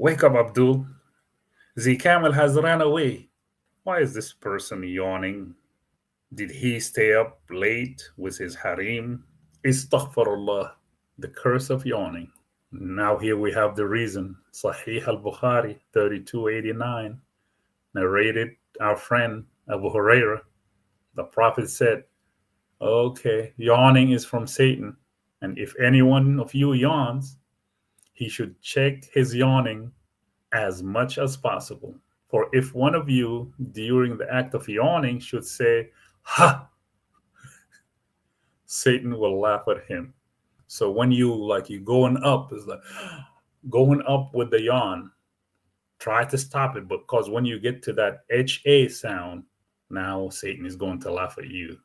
Wake up, Abdul. The camel has run away. Why is this person yawning? Did he stay up late with his harem? Astaghfirullah, the curse of yawning. Now here we have the reason. Sahih al-Bukhari 3289 narrated our friend Abu Huraira. The Prophet said, okay, yawning is from Satan. And if any one of you yawns, he should check his yawning as much as possible. For if one of you during the act of yawning should say, ha, Satan will laugh at him. So when you going up, is like going up with the yawn. Try to stop it because when you get to that HA sound, now Satan is going to laugh at you.